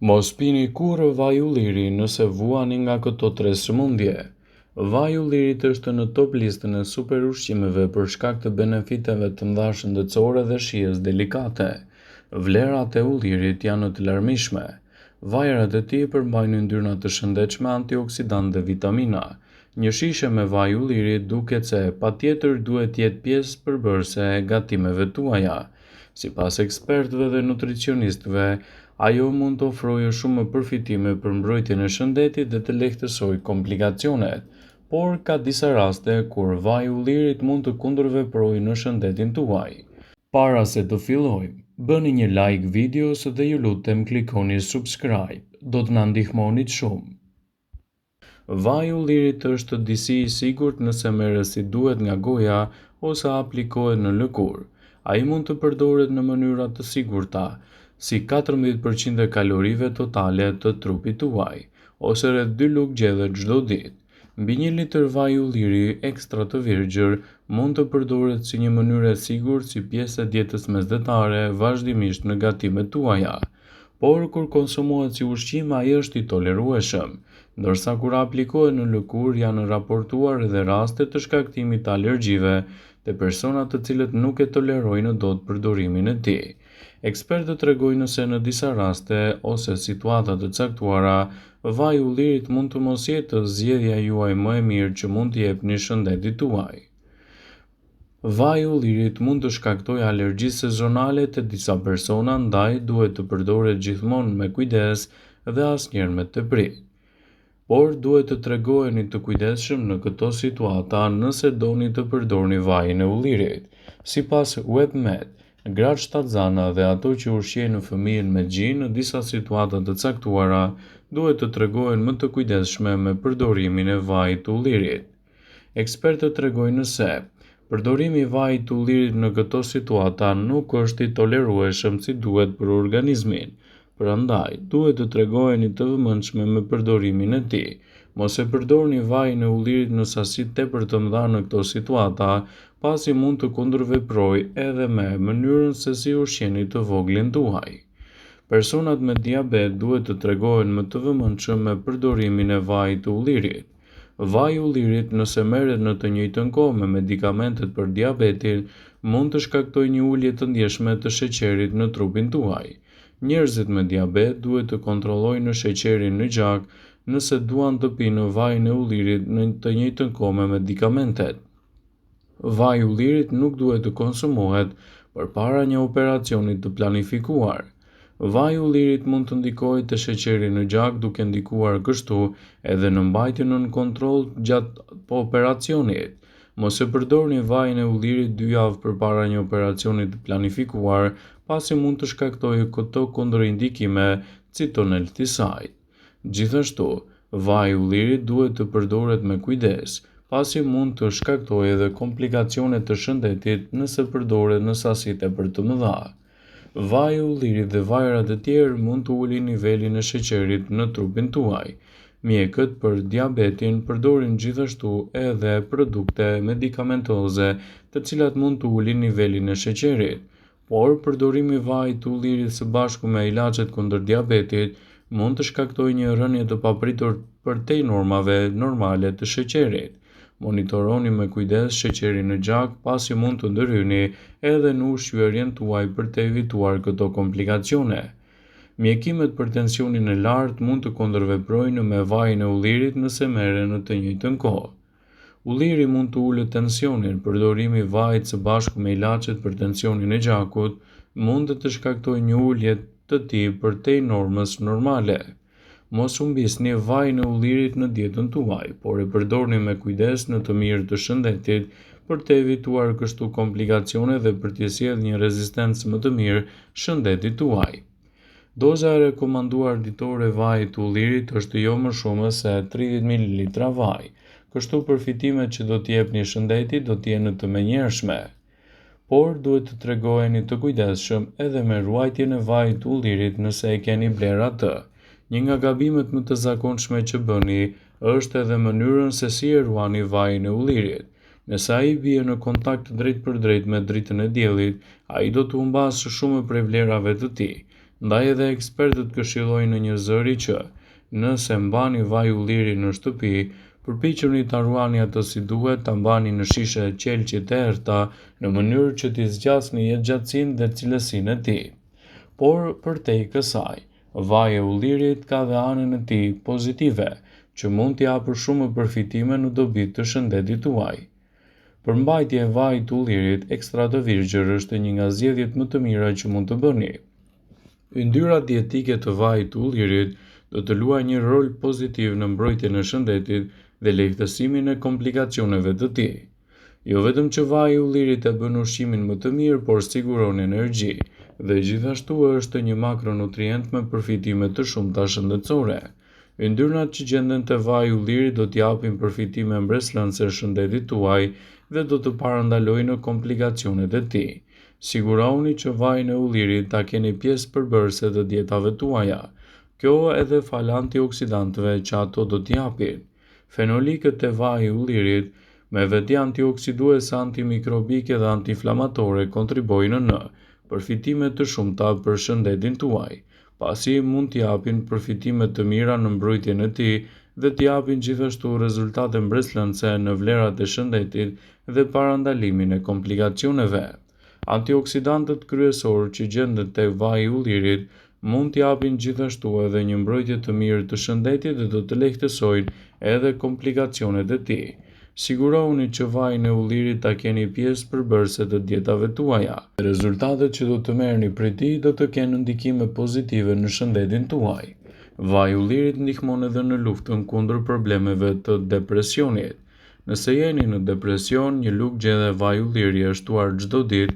Mos pini kurrë vaj ulliri nëse vuani nga këto tre sëmundje. Vaj ullirit është në top listën e super ushqimeve për shkak të benefiteve të mëdha shëndetësore dhe shijes delikate. Vlerat e ullirit janë të larmishme. Vajrat e tij përmbajnë yndyrna të shëndetshme, antioksidantë dhe vitamina. Një shishe me vaj ulliri duket se patjetër duhet të jetë pjesë përbërëse e gatimeve tuaja. Sipas ekspertëve dhe nutricionistëve, ajo mund të ofrojë shumë përfitime për mbrojtjen e shëndetit dhe të lehtësojë komplikacionet, por ka disa raste kur vaji i ullirit mund të kundërveprojë në shëndetin tuaj. Para se të fillojmë, bëni një like videos dhe ju lutem klikoni subscribe, do të na ndihmonit shumë. Vaji i ullirit është disi i sigurt nëse merret si duhet nga goja ose aplikohet në lëkurë. Ai mund të përdoret në mënyra të sigurta, si 14% e kalorive totale të trupit tuaj, ose rreth 2 lugë gjelle çdo ditë. Mbi 1 litër vaj ulliri ekstra të virgjër mund të përdoret si një mënyrë e sigurt si pjesë e dietës mesdhetare vazhdimisht në gatimet tuaja, por kur konsumohet si ushqim ai është i tolerueshëm, ndërsa kur aplikohet në lëkurë janë raportuar edhe raste të shkaktimit të alergjive te persona të cilët nuk e tolerojnë dot përdorimin e tij. Ekspertët tregojnë se në disa raste ose situata të caktuara, vaji i ullirit mund të mos jetë zgjedhja juaj më e mirë që mund t'i jepni shëndetit tuaj. Vaji i ullirit mund të shkaktojë alergji sezonale te disa persona, ndaj duhet të përdoret gjithmonë me kujdes dhe asnjëherë me teprit. Por duhet të tregoheni të kujdesshëm në këto situata nëse doni të përdorni vajin e ullirit. Sipas WebMed, gratë shtatzana dhe ato që ushqejnë fëmijën me gjin në disa situata të caktuara duhet të tregohen më të kujdesshme me përdorimin e vajit të ullirit. Ekspertët tregojnë se përdorimi i vajit të ullirit në këto situata nuk është i tolerueshëm si duhet për organizmin. Prandaj, duhet të tregoheni të vëmendshme me përdorimin e tij. Mos e përdorni vajin e ullirit në sasi tepër të mëdha në këto situata, pasi mund të kundërveprojë edhe me mënyrën se si ushqeni të voglin tuaj. Personat me diabet duhet të tregohen më të vëmendshëm me përdorimin e vajit të ullirit. Vaji i ullirit, nëse merret në të njëjtën kohë me medikamentet për diabetin, mund të shkaktojë një ulje të ndjeshme të sheqerit në trupin tuaj. Njerëzit me diabet duhet të kontrollojnë sheqerin në gjak nëse duan të pinë vajin e ullirit në të njëjtën kohë me medikamentet. Vaji i ullirit nuk duhet të konsumohet përpara një operacioni të planifikuar. Vaji i ullirit mund të ndikojë te sheqeri në gjak duke ndikuar kështu edhe në mbajtjen nën kontroll gjatë operacionit. Mos e përdorni vajin e ullirit 2 javë përpara një operacioni të planifikuar, pasi mund të shkaktojë këto kundërindikime, citon Eltisaj. Gjithashtu, vaji i ullirit duhet të përdoret me kujdes, pasi mund të shkaktojë edhe komplikacione të shëndetit nëse përdoret në sasi tepër të mëdha. Vaji i ullirit dhe vajrat e tjerë mund të ulin nivelin e sheqerit në trupin tuaj. Mjekët për diabetin përdorin gjithashtu edhe produkte medikamentoze të cilat mund të ulin nivelin e sheqerit, por përdorimi i vajit të ullirit së bashku me ilaçet kundër diabetit mund të shkaktojë një rënje të papritur përtej normave normale të sheqerit. Monitoroni me kujdes sheqerin në gjak, pasi mund të ndërhyni edhe në ushqyerjen tuaj për të evituar këto komplikacione. Mjekimet për tensionin e lartë mund të kundërveprojnë me vajin e ullirit nëse merren në të njëjtën kohë. Ulliri mund të ulë tensionin, përdorimi i vajit së bashku me ilaçet për tensionin e gjakut mund të shkaktojë një ulje të tij përtej normës normale. Mos humbisni vajin e ullirit në dietën tuaj, por e përdorni me kujdes në të mirë të shëndetit për të evituar kështu komplikacione dhe për t'i sjellë një rezistencë më të mirë shëndetit tuaj. Doza e rekomanduar ditore e vajit të ullirit është jo më shumë se 30 ml vaj, kështu përfitimet që do t'i jepni shëndetit do t'jenë të menjëhershme. Por duhet të tregoheni të kujdesshëm edhe me ruajtjen e vajit të ullirit nëse e keni bler atë. Një nga gabimet më të zakonshme që bëni është edhe mënyrën se si e ruani vajin e ullirit. Nëse ai bie në kontakt drejt për drejt me dritën e diellit, ai do të humbasë shumë prej vlerave të tij. Ndaj edhe ekspertët këshillojnë në një zëri që, nëse mbani vaj ulliri në shtëpi, përpiquni ta ruani atë si duhet, ta mbani në shishe qelçi të errta në mënyrë që t'i zgjasni jetëgjatësinë dhe cilësinë e tij. Por përtej kësaj, vaji i ullirit ka dhe anën e tij pozitive, që mund t'i japë shumë përfitime në dobi të shëndetit tuaj. Përmbajtja e vajit të ullirit ekstra të virgjër është një nga zgjedhjet më të mira që mund të bëni. Yndyra dietike të vajit të ullirit do të luajë një rol pozitiv në mbrojtjen e shëndetit dhe lehtësimin e komplikacioneve të tij. Jo vetëm që vaji i ullirit e bën ushqimin më të mirë, por siguron energji dhe gjithashtu është një makronutrient me përfitime të shumta shëndetësore. Yndyrnat që gjenden te vaji i ullirit do t'japin përfitime mbreslënëse shëndetit tuaj dhe do të parandalojnë komplikacionet e tij. Sigurohuni që vajin e ullirit ta keni pjesë përbërëse të dietave tuaja. Kjo edhe fal antioksidantëve që ato do t'japin. Fenolikët e vajit të ullirit me veti antioksiduese, antimikrobike dhe antiinflamatore kontribojnë në përfitime të shumta për shëndetin tuaj, pasi mund t'japin përfitime të mira në mbrojtjen e tij dhe t'japin gjithashtu rezultate mbreslënëse në vlerat e shëndetit dhe parandalimin e komplikacioneve. Antioksidantët kryesorë që gjenden tek vaji i ullirit mund t'japin gjithashtu edhe një mbrojtje të mirë të shëndetit dhe do të lehtësojnë edhe komplikacionet e tij. Sigurohuni që vajin e ullirit ta keni pjesë përbërëse të dietave tuaja. Rezultatet që do të merrni prej tij do të kenë ndikime pozitive në shëndetin tuaj. Vaji i ullirit ndihmon edhe në luftën kundër problemeve të depresionit. Nëse jeni në depresion, një lugje dhe vaj ulliri e shtuar çdo ditë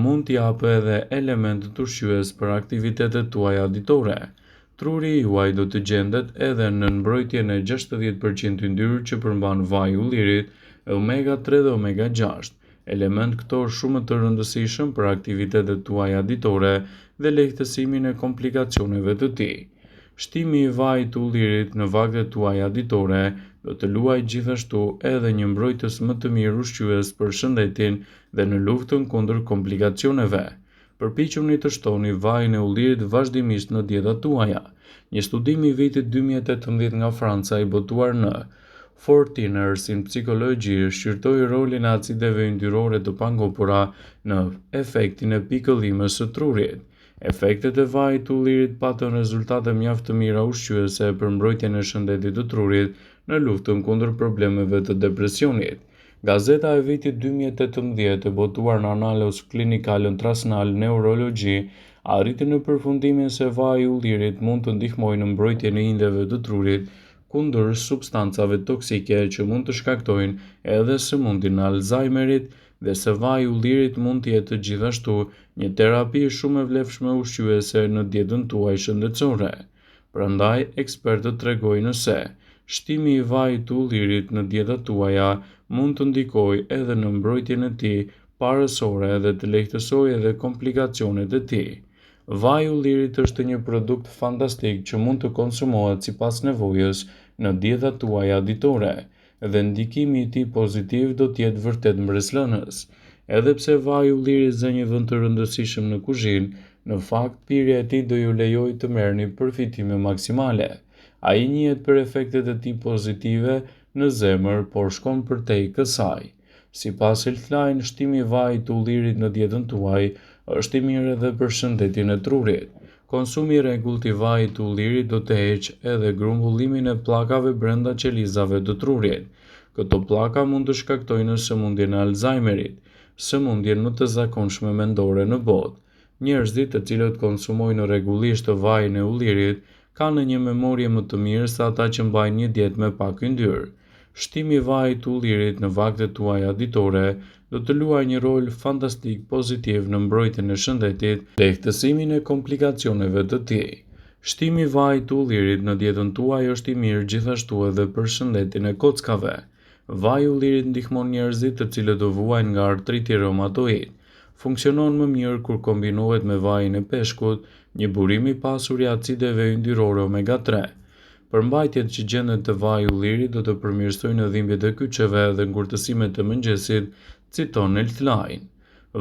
mund t'i japë edhe elemente të ushqyes për aktivitetet tuaja ditore. Truri juaj do të gjendet edhe në mbrojtjen e 60% yndyrë që përmban vaji i ullirit, omega-3 dhe omega-6, element këto shumë të rëndësishëm për aktivitetet tuaja ditore dhe lehtësimin e komplikacioneve të tij. Shtimi i vajit të ullirit në vaktet tuaja ditore do të luajë gjithashtu edhe një mbrojtës më të mirë ushqyes për shëndetin dhe në luftën kundër komplikacioneve. Përpiquni të shtoni vajin e ullirit vazhdimisht në dietat tuaja. Një studim i vitit 2018 nga Franca i botuar në 14ers in Psychology shqyrtoi rolin e acideve yndyrore të pangopura në efektin e pikëllimës së trurit. Efektet e vajit të ullirit patën rezultate mjaft të mira ushqyese për mbrojtjen e shëndetit të trurit në luftën kundër problemeve të depresionit. Gazeta e vitit 2018 e botuar në Annals Clinical Translational Neurology arriti në përfundimin se vaji i ullirit mund të ndihmojë në mbrojtjen e indeve të trurit kundër substancave toksike që mund të shkaktojnë edhe sëmundjen e Alzheimerit dhe se vaji i ullirit mund të jetë gjithashtu një terapi shumë e vlefshme ushqyese në dietën tuaj shëndetësore. Prandaj, ekspertët tregojnë se shtimi i vajit të ullirit në dietat tuaja mund të ndikojë edhe në mbrojtjen e tij parësore dhe të lehtësojë edhe komplikacionet e tij. Vaji i ullirit është një produkt fantastik që mund të konsumohet sipas nevojës në dietat tuaja ditore dhe ndikimi i tij pozitiv do të jetë vërtet mbreslënës. Edhe pse vaji i ullirit zë një vend të rëndësishëm në kuzhinë, në fakt pirja e tij do ju lejojë të merrni përfitime maksimale. Ai njihet për efektet e tij pozitive në zemër, por shkon përtej kësaj. Sipas Healthline, shtimi i vajit të ullirit në dietën tuaj është i mirë edhe për shëndetin e trurit. Konsumi i rregullt i vajit të ullirit do të heqë edhe grumbullimin e pllakave brenda qelizave të trurit. Këto pllaka mund të shkaktojnë sëmundjen e Alzheimerit, sëmundjen më të zakonshme mendore në botë. Njerëzit të cilët konsumojnë rregullisht vajin e ullirit kanë një memorie më të mirë se ata që mbajnë një dietë me pak yndyrë. Shtimi i vajit të ullirit në vaktet tuaja ditore do të luajë një rol fantastik pozitiv në mbrojtjen e shëndetit, lehtësimin e komplikacioneve të tij. Shtimi i vajit të ullirit në dietën tuaj është i mirë gjithashtu edhe për shëndetin e kockave. Vaji i ullirit ndihmon njerëzit të cilët do vuajnë nga artriti reumatoid. Funksionon më mirë kur kombinohet me vajin e peshkut, një burim i pasur i acideve yndyrore omega-3. Përmbajtjet që gjenden te vaji i ullirit do të përmirësojnë dhimbjet e kyçeve dhe ngurtësimet e mëngjesit, citon Healthline.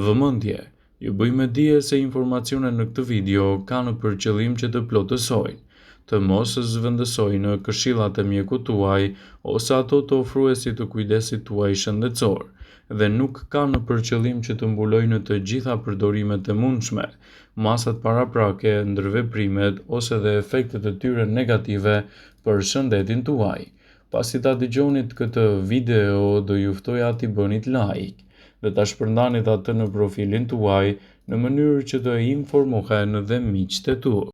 Vëmendje: Ju bëjmë dije se informacionet në këtë video kanë për qëllim që të plotësojnë, të mos zhvendësojnë këshillat e mjekut tuaj ose ato të ofruesit të kujdesit tuaj shëndetësor, dhe nuk kanë për qëllim që të mbulojnë të gjitha përdorimet e mundshme, masat paraprake, ndërveprimet ose dhe efektet e tyre negative për shëndetin tuaj. Pasi ta dëgjonit këtë video, do ju ftoja t'i bënit like dhe ta shpërndanit atë në profilin tuaj në mënyrë që të informohen dhe miqtë e tu.